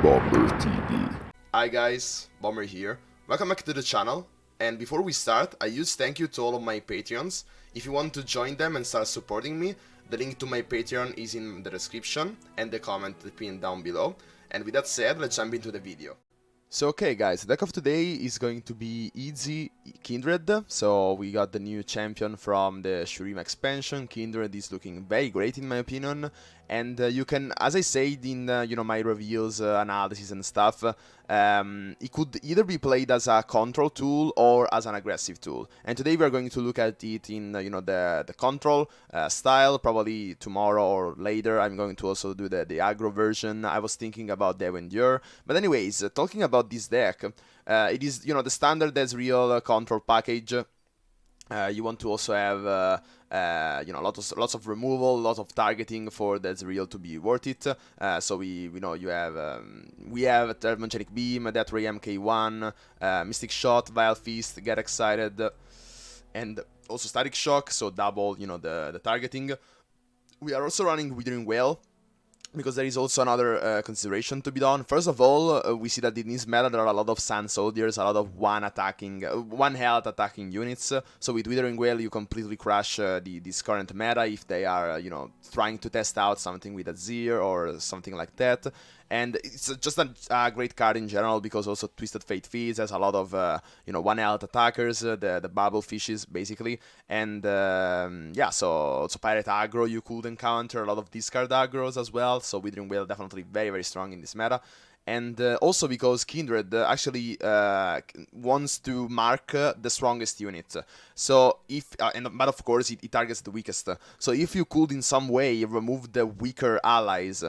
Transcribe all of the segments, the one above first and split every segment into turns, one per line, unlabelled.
Bomber TV.
Hi guys, Bomber here. Welcome back to the channel. And before we start, a huge thank you to all of my Patreons. If you want to join them and start supporting me, the link to my Patreon is in the description and the comment pinned down below. And with that said, let's jump into the video. So okay guys, the deck of today is going to be Ezreal Kindred. So we got the new champion from the Shuri'ma expansion. Kindred is looking very great in my opinion. And you can, as I said in my reviews, analysis and stuff, it could either be played as a control tool or as an aggressive tool. And today we are going to look at it in the control style. Probably tomorrow or later I'm going to also do the aggro version. I was thinking about the Endure. But anyways, talking about this deck, it is the standard Ezreal control package. You want to also have lots of removal, lots of targeting for the Ezreal to be worth it. So we have Thermogenic Beam, Death Ray MK1, Mystic Shot, Vile Feast, Get Excited, and also Static Shock. So double the targeting. We are also running Withering Wail, because there is also another consideration to be done. First of all, we see that in this meta there are a lot of Sand Soldiers, a lot of one health attacking units. So with Withering Wail you completely crush this current meta if they are trying to test out something with Azir or something like that. And it's just a great card in general, because also Twisted Fate Feeds has a lot of one health attackers, the bubble fishes basically, and yeah, so pirate aggro you could encounter, a lot of discard aggros as well. So Withering Wail definitely very strong in this meta. And also because Kindred actually wants to mark the strongest unit. So but of course it targets the weakest. So if you could in some way remove the weaker allies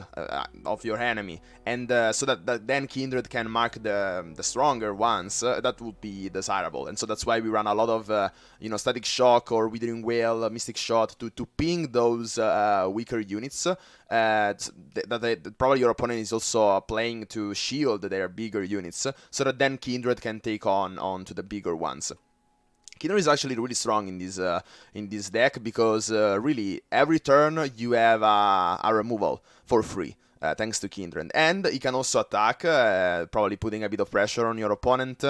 of your enemy, and so that then Kindred can mark the stronger ones, that would be desirable. And so that's why we run a lot of Static Shock or Withering Wail, Mystic Shot to ping those weaker units. Probably your opponent is also playing to shield their bigger units, so that then Kindred can take on to the bigger ones. Kindred is actually really strong in this deck, because really every turn you have a removal for free. Thanks to Kindred, and he can also attack, probably putting a bit of pressure on your opponent,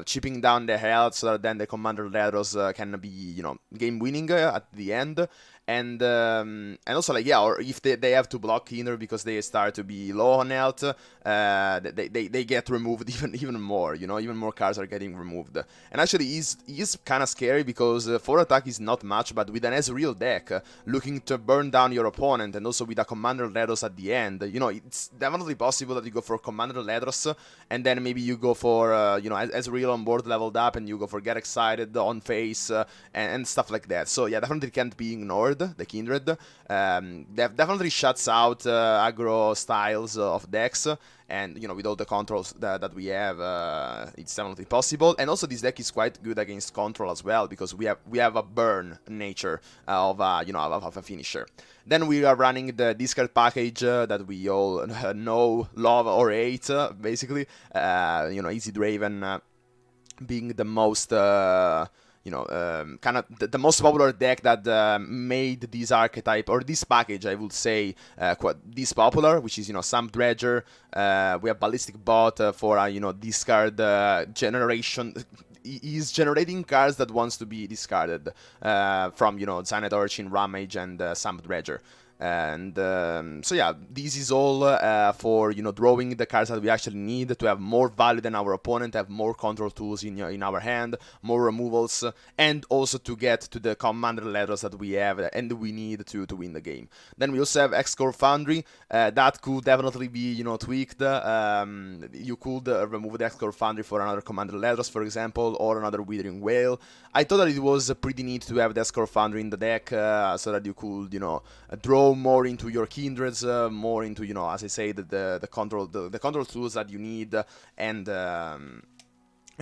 chipping down the health, so that then the Commander Ledros can be game winning at the end. And also or if they have to block Kindred because they start to be low on health, they get removed even more. Even more cards are getting removed. And actually, he's kind of scary, because 4 attack is not much, but with an Ezreal deck looking to burn down your opponent, and also with a Commander Ledros at the end, it's definitely possible that you go for Commander Ledros, and then maybe you go for Ezreal on board leveled up, and you go for Get Excited on face and stuff like that. So yeah, definitely can't be ignored. The Kindred definitely shuts out aggro styles of decks, and with all the controls that we have, it's definitely possible. And also this deck is quite good against control as well, because we have a burn nature of a finisher. Then we are running the discard package that we all know, love or hate, basically. Easy Draven being the most kind of the most popular deck that made this archetype, or this package, I would say, this popular, which is Swamp Dredger. We have Ballistic Bot for discard generation. He's generating cards that wants to be discarded from Zanet Urchin, Ramage, and Swamp Dredger. And so yeah, this is all for drawing the cards that we actually need to have more value than our opponent, have more control tools in our hand, more removals, and also to get to the Commander Ledros that we have and we need to win the game. Then we also have X-Core Foundry that could definitely be tweaked. You could remove the X-Core Foundry for another Commander Ledros, for example, or another Withering Wail. I thought that it was pretty neat to have the X-Core Foundry in the deck, so that you could draw more into your Kindreds, more into as I say, the control tools that you need, and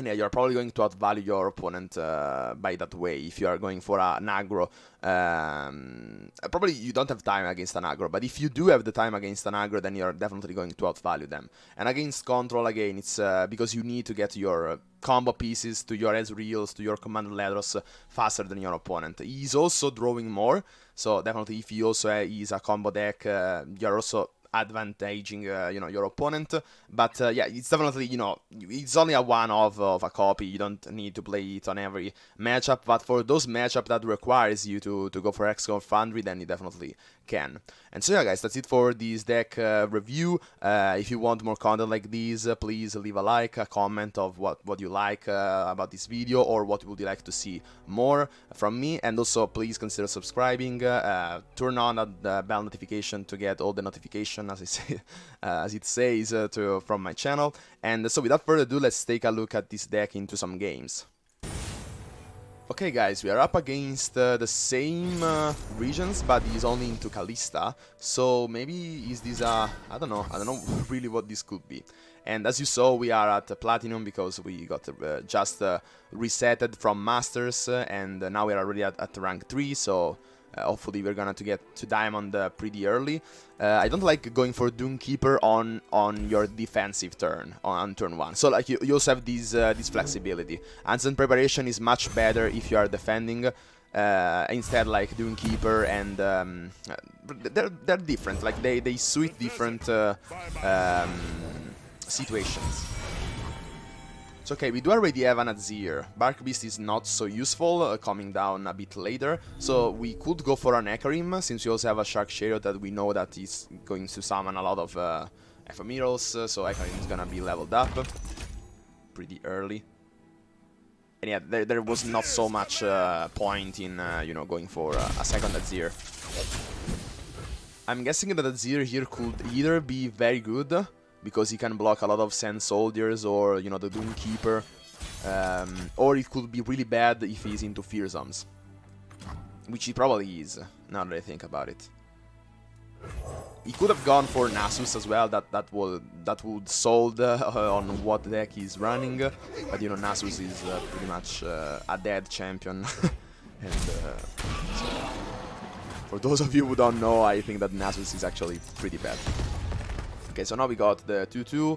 yeah, you're probably going to outvalue your opponent by that way if you are going for an aggro. Probably you don't have time against an aggro, but if you do have the time against an aggro, then you're definitely going to outvalue them. And against control, again, it's because you need to get your combo pieces to your Ezreals, to your Commander Ledros faster than your opponent. He's also drawing more, so definitely if he also is a combo deck, you're also advantaging you know, your opponent. But yeah, it's definitely, you know, it's only a one of a copy. You don't need to play it on every matchup, but for those matchup that requires you to go for Hexagon Foundry, then you definitely can. And so yeah, guys, that's it for this deck review. If you want more content like this, please leave a like, a comment of what you like about this video, or what would you like to see more from me. And also please consider subscribing, turn on the bell notification to get all the notification, as I say, as it says, from my channel. And so without further ado, let's take a look at this deck into some games. Okay guys, we are up against the same regions, but he's only into Kalista, so maybe is this I don't know really what this could be. And as you saw, we are at Platinum because we got just resetted from Masters, and now we are already at rank 3, so hopefully we're gonna get to Diamond pretty early. I don't like going for Doomkeeper on your defensive turn, on turn 1. So like you also have this flexibility. Instant Preparation is much better if you are defending. Instead, like Doomkeeper and they're different. Like they suit different situations. It's okay, we do already have an Azir. Bark Beast is not so useful, coming down a bit later, so we could go for an Hecarim, since we also have a Shark Chariot that we know that is going to summon a lot of ephemerals, so Hecarim is gonna be leveled up pretty early. And yeah, there was not so much point in, you know, going for a second Azir. I'm guessing that Azir here could either be very good, because he can block a lot of Sand Soldiers or, you know, the Doomkeeper, or it could be really bad if he's into Fearsomes, which he probably is, now that I think about it. He could have gone for Nasus as well, that would sold on what deck he's running, but you know, Nasus is pretty much a dead champion, and so, for those of you who don't know, I think that Nasus is actually pretty bad. Okay, so now we got the 2-2.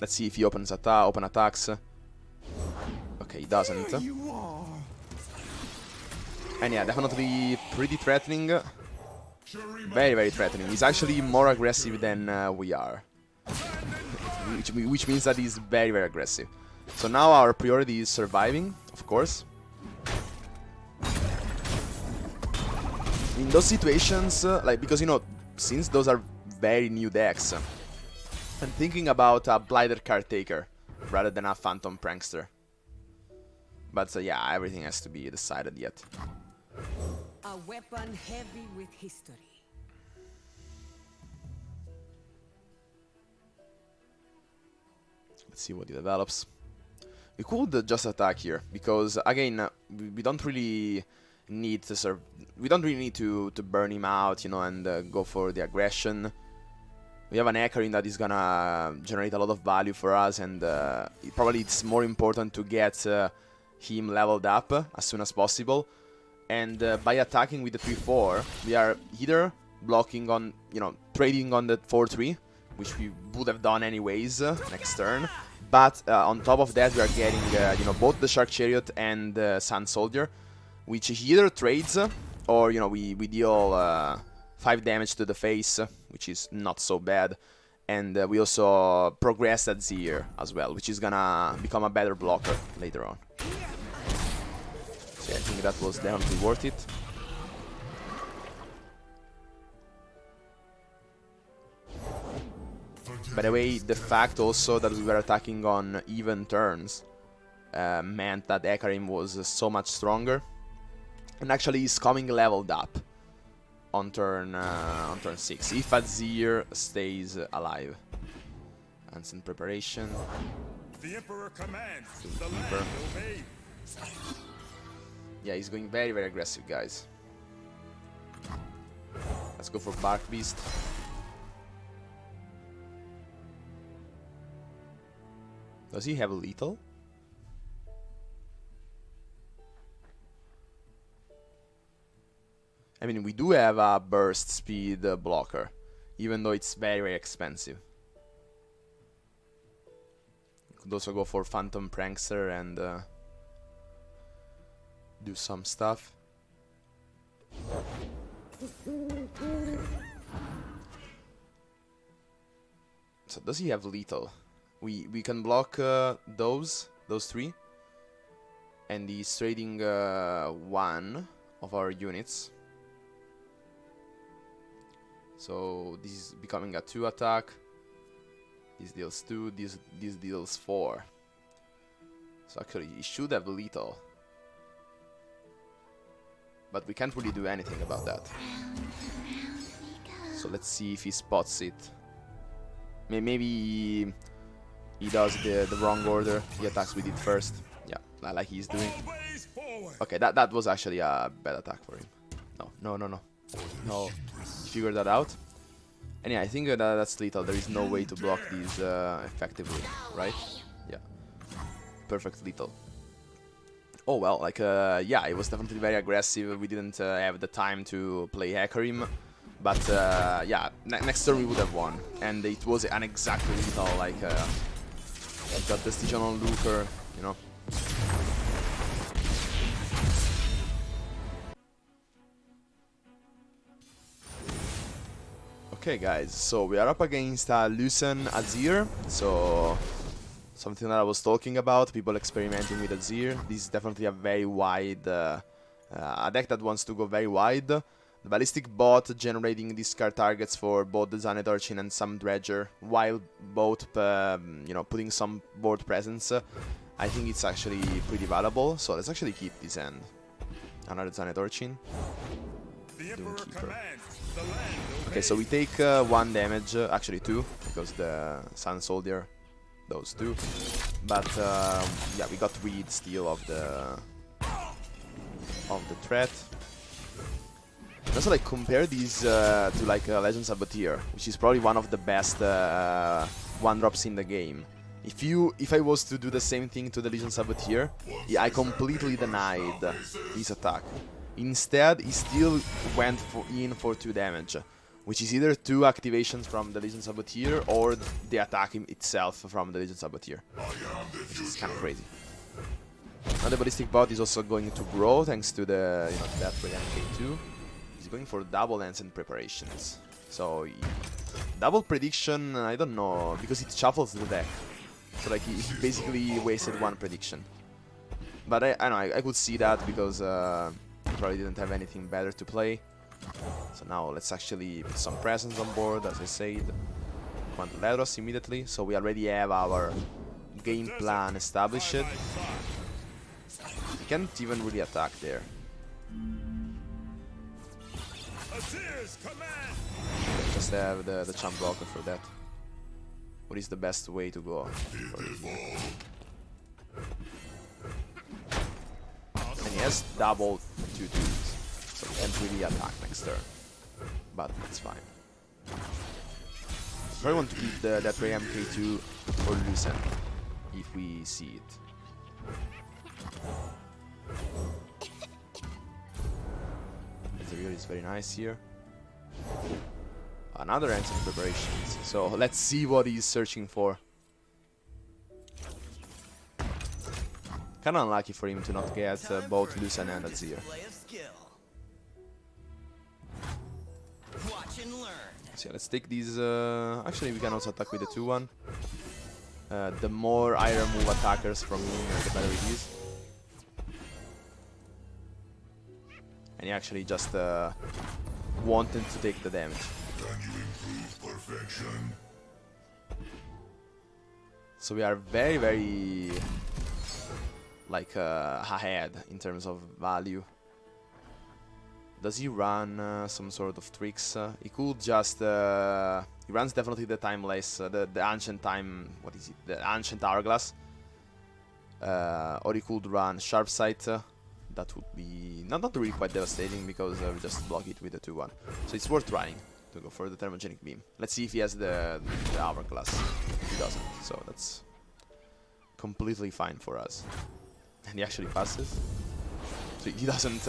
Let's see if he open attacks. Okay, he doesn't. And yeah, definitely pretty threatening. Very, very threatening. He's actually more aggressive than we are. Which means that he's very, very aggressive. So now our priority is surviving, of course. In those situations, like, because, you know, since those are very new decks, I'm thinking about a Blighter Caretaker rather than a Phantom Prankster. But yeah, everything has to be decided yet.
A weapon heavy with history.
Let's see what he develops. We could just attack here, because again, we don't really need to we don't really need to burn him out, you know, and go for the aggression. We have an Hecarim that is gonna generate a lot of value for us, and probably it's more important to get him leveled up as soon as possible. And by attacking with the 3-4, we are either blocking on, you know, trading on the 4-3, which we would have done anyways next turn. But on top of that, we are getting, you know, both the Shark Chariot and the Sand Soldier, which he either trades, or, you know, we deal 5 damage to the face, which is not so bad. And we also progress at Azir as well, which is gonna become a better blocker later on. So yeah, I think that was definitely worth it. By the way, the fact also that we were attacking on even turns meant that Hecarim was so much stronger. And actually is coming leveled up on turn 6, if Azir stays alive. Instant Preparation.
The Emperor commands, the land obeys.
Yeah, he's going very, very aggressive, guys. Let's go for Bark Beast. Does he have lethal? I mean, we do have a burst speed blocker, even though it's very, very expensive. We could also go for Phantom Prankster and do some stuff. Okay. So does he have lethal? We can block those 3. And he's trading 1 of our units. So this is becoming a 2 attack. This deals 2, this deals 4. So actually he should have lethal. But we can't really do anything about that. So let's see if he spots it. Maybe he does the wrong order. He attacks with it first. Yeah, like he's doing. Okay, that was actually a bad attack for him. No, he figured that out. And yeah, I think that's lethal. There is no way to block these effectively, right? Yeah, perfect lethal. Oh well, like yeah, it was definitely very aggressive. We didn't have the time to play Hecarim, but yeah, next turn we would have won, and it was an exactly lethal. Like got the Stygian on Looker, you know. Okay guys, so we are up against Lucen Azir, so something that I was talking about, people experimenting with Azir. This is definitely a very wide, a deck that wants to go very wide. The Ballistic Bot generating discard targets for both the Zanet Urchin and some Dredger, while both, you know, putting some board presence. I think it's actually pretty valuable, so let's actually keep this end. Another Zanet Urchin. Doing Keeper. Okay, so we take 1 damage, actually 2, because the Sun Soldier, those 2. But yeah, we got rid still of the threat. And also, like, compare these to like Legend Saboteur, which is probably one of the best 1-drops in the game. If I was to do the same thing to the Legion Saboteur, yeah, I completely denied his attack. Instead, he still went in for 2 damage, which is either 2 activations from the Legion Saboteur or the attack itself from the Legion Saboteur, which is kind of crazy. Now the Ballistic Bot is also going to grow thanks to the Death Ray MK2. He's going for double Ancient Preparations. So double prediction, I don't know, because it shuffles the deck. So like he basically wasted 1 prediction. But I know I could see that because probably didn't have anything better to play. So now let's actually put some presence on board, as I said. Come to let us immediately. So we already have our game plan established. We can't even really attack there. Just have the champ blocker for that. What is the best way to go for this here? And he has double 2/2s, so we can't really attack next turn. But that's fine. I probably want to keep that Ray MK2 for Lucen, if we see it. Ezreal is very nice here. Another Ancient Preparations, so let's see what he's searching for. Kinda unlucky for him to not get both Lucen and Azir. So yeah, let's take these. Actually, we can also attack with the 2-1. The more I remove attackers from him, the better it is. And he actually just wanted to take the damage. So we are very, very like ahead in terms of value. Does he run some sort of tricks? He could just he runs definitely the timeless, the ancient time. What is it? The ancient hourglass. Or he could run sharp sight. That would be not really quite devastating because we just block it with the 2-1. So it's worth trying to go for the thermogenic beam. Let's see if he has the hourglass. He doesn't, so that's completely fine for us. And he actually passes. So he doesn't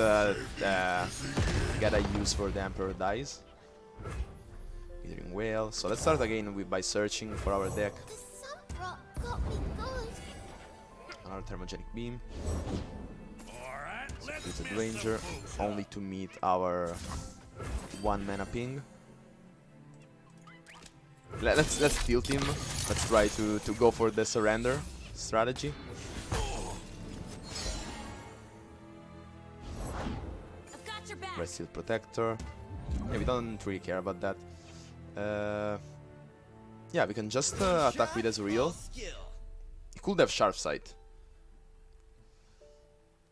get a use for the Emperor dies. He's doing well. So let's start again by searching for our deck. Another thermogenic beam. It's a Ranger, only to meet our 1 mana ping. Let's tilt him. Let's try to go for the surrender strategy.
I've got your back.
Red Steel Protector. Yeah, we don't really care about that. Yeah, we can just attack with Ezreal. He could have Sharp Sight.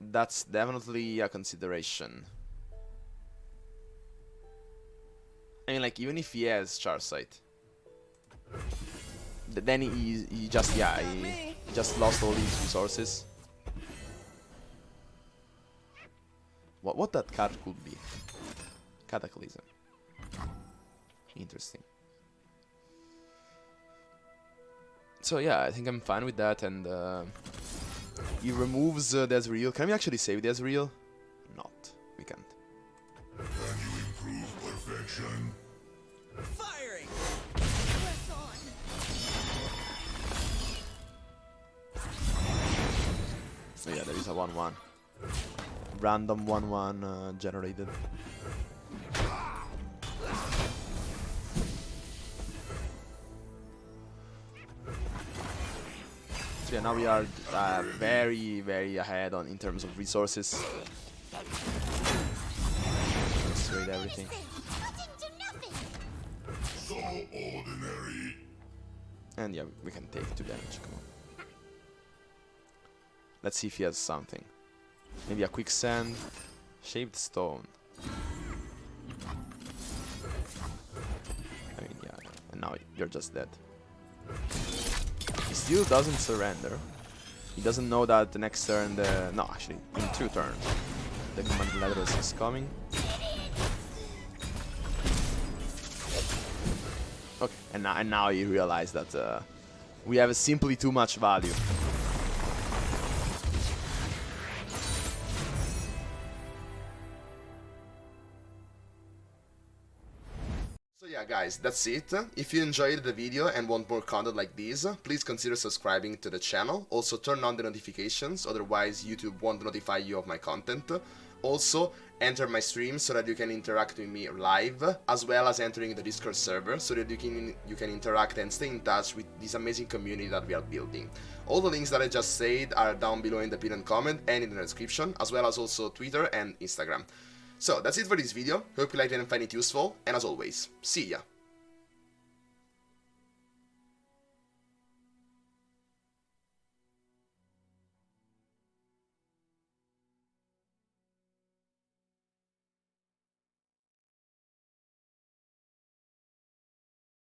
That's definitely a consideration. I mean, like, even if he has Sharp Sight, then he just, yeah, he just lost all his resources. What that card could be? Cataclysm. Interesting. So yeah, I think I'm fine with that, and he removes the Ezreal. Can we actually save the Ezreal? Not. We can't.
Can you improve perfection?
Firing. Press on.
So yeah, there is a 1-1. Random 1-1 generated. So yeah, now we are very, very ahead in terms of resources. Let's trade everything.
So ordinary.
And yeah, we can take 2 damage. Come on. Let's see if he has something. Maybe a quicksand, shaped stone. I mean, yeah, and now you're just dead. He still doesn't surrender. He doesn't know that the next turn, no, actually, in 2 turns, the command letter is coming. Okay, and now you realize that we have simply too much value. So yeah guys, that's it. If you enjoyed the video and want more content like this, please consider subscribing to the channel. Also turn on the notifications, otherwise YouTube won't notify you of my content. Also, enter my stream so that you can interact with me live, as well as entering the Discord server so that you can interact and stay in touch with this amazing community that we are building. All the links that I just said are down below in the pinned comment and in the description, as well as also Twitter and Instagram. So that's it for this video. Hope you liked it and find it useful, and as always, see ya!